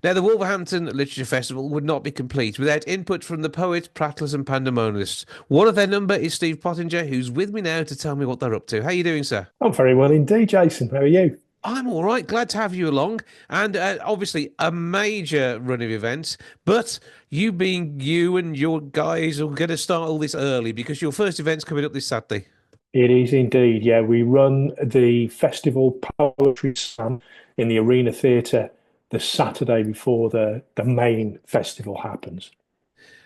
Now, the Wolverhampton Literature Festival would not be complete without input from the poets, prattlers, and pandemonialists. One of their number is Steve Pottinger, who's with me now to tell me what they're up to. How are you doing, sir? I'm very well indeed, Jason. How are you? I'm all right. Glad to have you along. And obviously, a major run of events. But you being you and your guys are going to start all this early because your first event's coming up this Saturday. It is indeed. Yeah, we run the festival poetry slam in the Arena Theatre the Saturday before the main festival happens.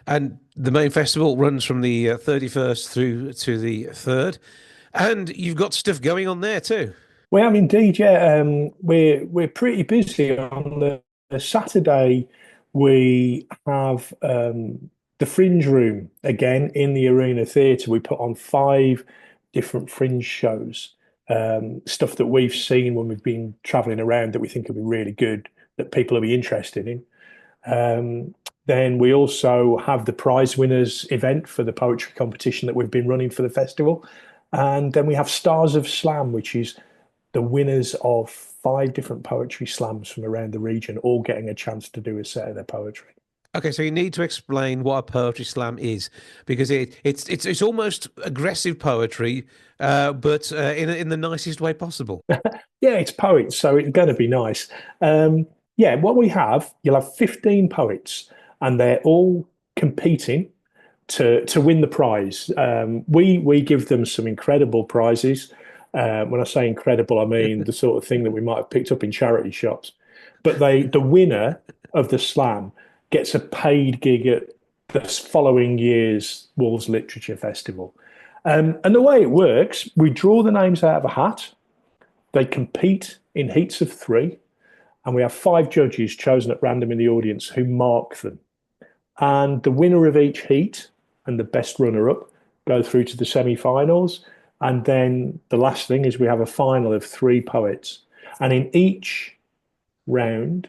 And the main festival runs from the 31st through to the 3rd. And you've got stuff going on there too. We am indeed. Yeah, we're pretty busy on the Saturday. We have the Fringe Room again in the Arena Theatre. We put on five different fringe shows, stuff that we've seen when we've been traveling around that we think will be really good, that people will be interested in. Then we also have the prize winners event for the poetry competition that we've been running for the festival. And then we have Stars of Slam, which is the winners of five different poetry slams from around the region, all getting a chance to do a set of their poetry. Okay, so you need to explain what a poetry slam is because it's almost aggressive poetry, but in the nicest way possible. Yeah, it's poets, so it's going to be nice. Yeah, what we have, you'll have 15 poets, and they're all competing to win the prize. We give them some incredible prizes. When I say incredible, I mean the sort of thing that we might have picked up in charity shops. But the winner of the slam gets a paid gig at the following year's Wolves Literature Festival. And the way it works, we draw the names out of a hat. They compete in heats of three, and we have five judges chosen at random in the audience who mark them. And the winner of each heat and the best runner-up go through to the semi-finals. And then the last thing is we have a final of three poets. And in each round,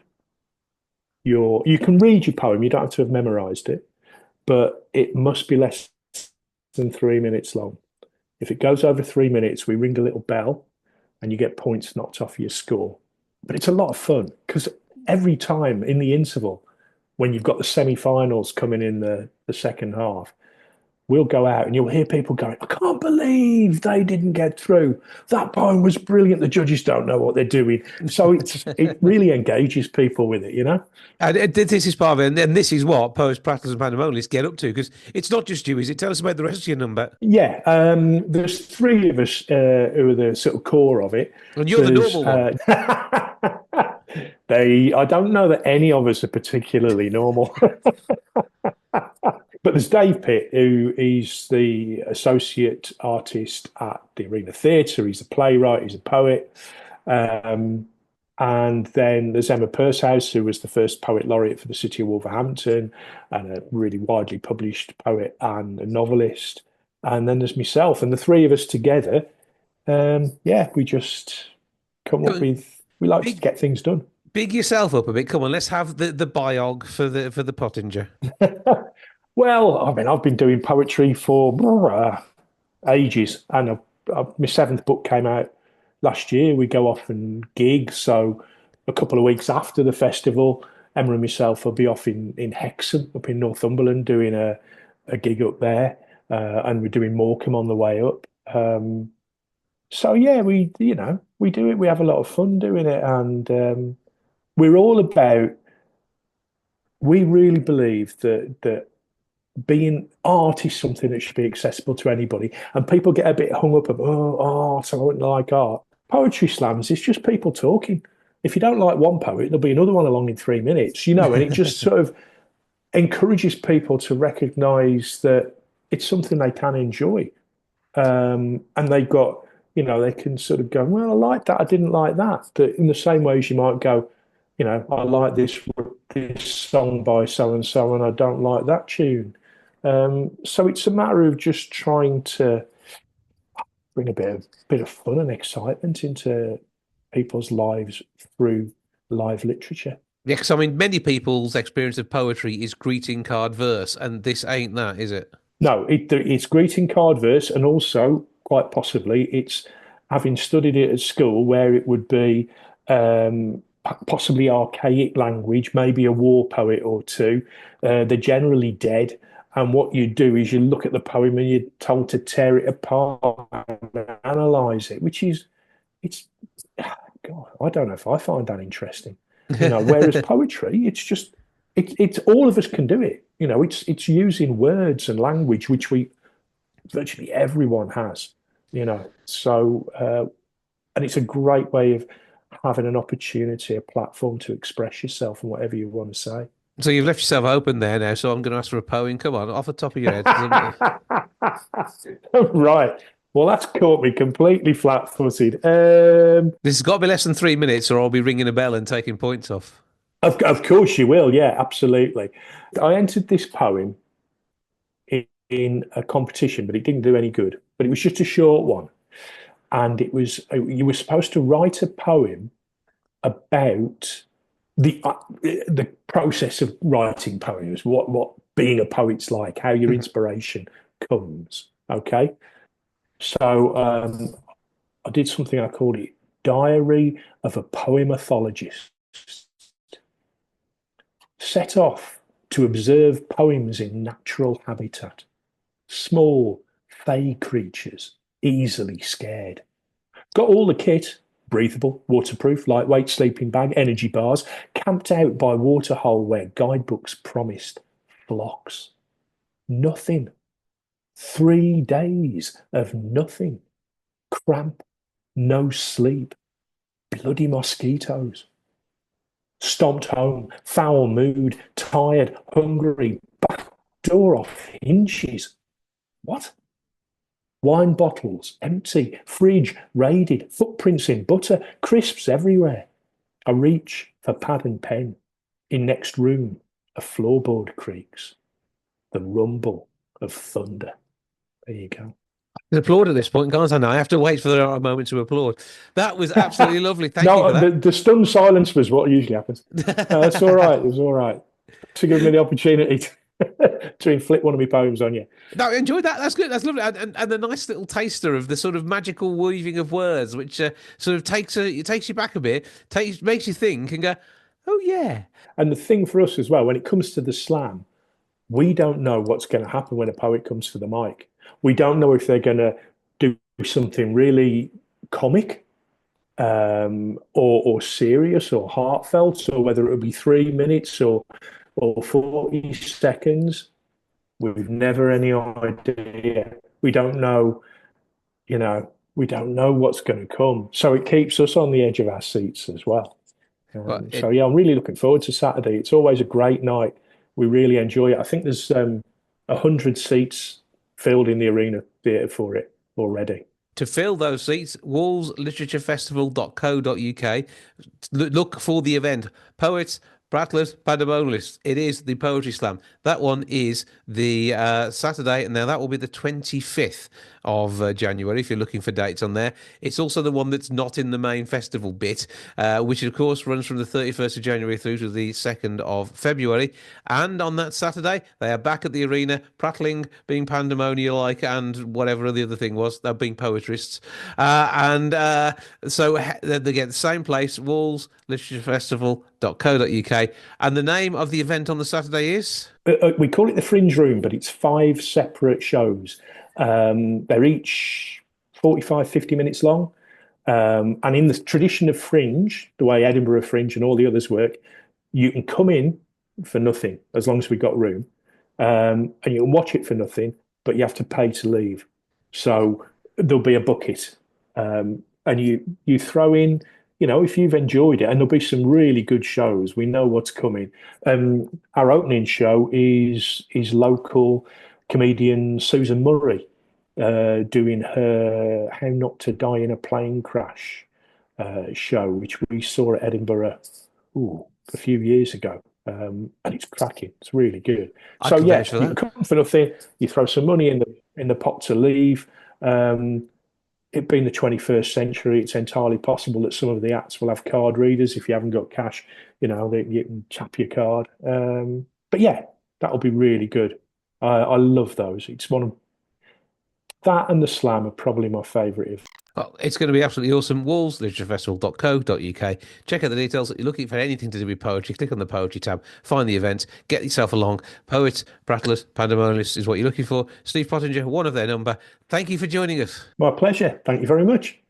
you can read your poem. You don't have to have memorized it, but it must be less than 3 minutes long. If it goes over 3 minutes, we ring a little bell and you get points knocked off your score. But it's a lot of fun because every time in the interval, when you've got the semi-finals coming in the second half, we'll go out and you'll hear people going, I can't believe they didn't get through. That poem was brilliant. The judges don't know what they're doing. So it really engages people with it, you know? And this is part of it, and this is what poets, prattlers, and pandemonialists get up to because it's not just you, is it? Tell us about the rest of your number. Yeah, there's three of us who are the sort of core of it. And you're the There's normal one. I don't know that any of us are particularly normal. But there's Dave Pitt, who is the associate artist at the Arena Theatre. He's a playwright, he's a poet. Um, and then there's Emma Pursehouse, who was the first poet laureate for the city of Wolverhampton and a really widely published poet and a novelist. And then there's myself, and the three of us together. Yeah, we just come up with, we like to Big, get things done. big yourself up a bit. Come on, let's have the biog for the Pottinger. Well, I mean, I've been doing poetry for ages, and my seventh book came out last year. We go off and gig, so a couple of weeks after the festival, Emma and myself will be off in Hexham, up in Northumberland, doing a gig up there, and we're doing Morecambe on the way up. So yeah, we do it. We have a lot of fun doing it, and we're all about. We really believe that being art is something that should be accessible to anybody. And people get a bit hung up of, so I wouldn't like art. Poetry slams is just people talking. If you don't like one poet, there'll be another one along in 3 minutes, and it just sort of encourages people to recognize that it's something they can enjoy. And they've got, they can sort of go, well, I like that, I didn't like that. But in the same way as you might go, I like this song by so and so, and I don't like that tune. So it's a matter of just trying to bring a bit of fun and excitement into people's lives through live literature. Yeah, because I mean, many people's experience of poetry is greeting card verse, and this ain't that, is it? No, it's greeting card verse, and also quite possibly it's having studied it at school where it would be possibly archaic language, maybe a war poet or two. They're generally dead. And what you do is you look at the poem and you're told to tear it apart and analyze it, which is, it's, God, I don't know if I find that interesting. Whereas poetry, it's just, it's all of us can do it. It's using words and language, which virtually everyone has, and it's a great way of having an opportunity, a platform to express yourself and whatever you want to say. So you've left yourself open there now. So I'm going to ask for a poem. Come on, off the top of your head, because I'm. Right. Well, that's caught me completely flat-footed. This has got to be less than 3 minutes, or I'll be ringing a bell and taking points off. Of course you will. Yeah, absolutely. I entered this poem in a competition, but it didn't do any good. But it was just a short one, and you were supposed to write a poem about the process of writing poems, what being a poet's like, how your inspiration comes. Okay, so I did something, I called it Diary of a Poemathologist. Set off to observe poems in natural habitat. Small, fey creatures, easily scared. Got all the kit: breathable, waterproof, lightweight sleeping bag, energy bars, camped out by waterhole where guidebooks promised flocks. Nothing. 3 days of nothing. Cramp, no sleep, bloody mosquitoes. Stomped home, foul mood, tired, hungry, back door off hinges. What? Wine bottles, empty, fridge raided, footprints in butter, crisps everywhere. I reach for pad and pen. In next room, a floorboard creaks. The rumble of thunder. There you go. Applaud at this point, can't I? Now I have to wait for the right moment to applaud. That was absolutely lovely. Thank you for No, that. the stunned silence was what usually happens. That's all right. It was all right. To give me the opportunity to inflict one of my poems on you. No, I enjoyed that. That's good. That's lovely, and a nice little taster of the sort of magical weaving of words, which sort of it takes you back a bit, makes you think and go, oh yeah. And the thing for us as well, when it comes to the slam, we don't know what's going to happen when a poet comes to the mic. We don't know if they're going to do something really comic, or serious or heartfelt, or whether it will be 3 minutes or 40 seconds. We've never any idea. We don't know, we don't know what's going to come. So it keeps us on the edge of our seats as well. Well, So yeah, I'm really looking forward to Saturday. It's always a great night. We really enjoy it. I think there's 100 seats filled in the arena theatre for it already. to fill those seats, wallsliteratureFestival.co.uk. Look for the event. Poets, Prattlers, Pandemonialists. It is the Poetry Slam. That one is the Saturday, and now that will be the 25th of January, if you're looking for dates on there. It's also the one that's not in the main festival bit, which of course runs from the 31st of January through to the 2nd of February. And on that Saturday, they are back at the arena, prattling, being pandemonial-like, and whatever the other thing was, they're being poetrists. So they get the same place, wallsliteratureFestival.co.uk. And the name of the event on the Saturday is? We call it the Fringe Room, but it's 5 separate shows. They're each 45, 50 minutes long. And in the tradition of Fringe, the way Edinburgh Fringe and all the others work, you can come in for nothing as long as we've got room. And you can watch it for nothing, but you have to pay to leave. So there'll be a bucket. And you throw in, if you've enjoyed it, and there'll be some really good shows. We know what's coming. Our opening show is local comedian Susan Murray, doing her How Not to Die in a Plane Crash show, which we saw at Edinburgh a few years ago. And it's cracking. It's really good. I So can yeah, vouch for you that. come for nothing. You throw some money in the pot to leave. It being the 21st century, it's entirely possible that some of the acts will have card readers. If you haven't got cash, you can tap your card. But yeah, that'll be really good. I love those. It's one of that and the Slam are probably my favourite. Oh, it's going to be absolutely awesome. WallsliteratureFestival.co.uk. Check out the details. If you're looking for anything to do with poetry, click on the poetry tab, find the event, get yourself along. Poets, Prattlers, Pandemonialists is what you're looking for. Steve Pottinger, one of their number. Thank you for joining us. My pleasure. Thank you very much.